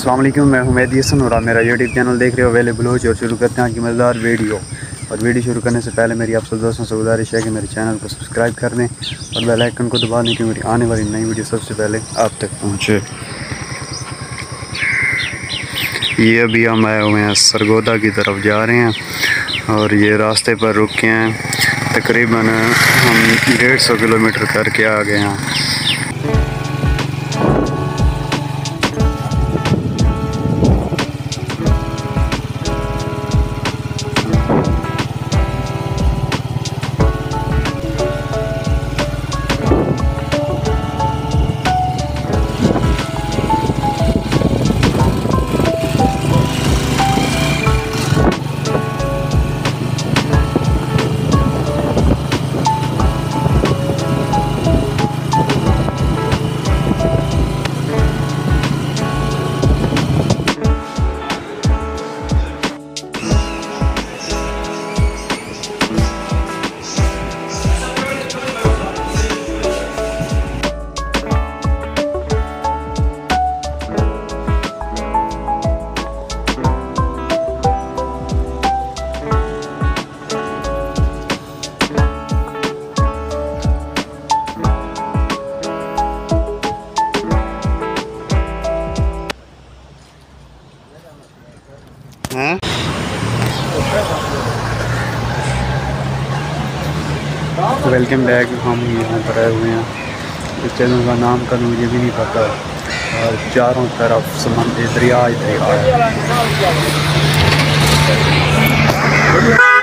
अस्सलाम वालेकुम, मैं मेहदी हसन और आप मेरा यूट्यूब चैनल देख रहे हो वेले ब्लोच। और शुरू करते हैं आज की मज़ेदार वीडियो। और वीडियो शुरू करने से पहले मेरी आप सब दोस्तों से गुजारिश है कि मेरे चैनल को सब्सक्राइब कर दें और बेल आइकन को दबा दें कि मेरी आने वाली नई वीडियो सबसे पहले आप तक पहुँचे। ये अभी हम आए हुए हैं सरगोदा की तरफ जा रहे हैं और ये रास्ते पर रुके हैं। तकरीबन हम 150 किलोमीटर करके आ गए हैं। Welcome back. हम यहाँ पर आए हुए हैं। इस चैनल का नाम का मुझे भी नहीं पता और चारों तरफ समंदर दरिया ही दरिया है।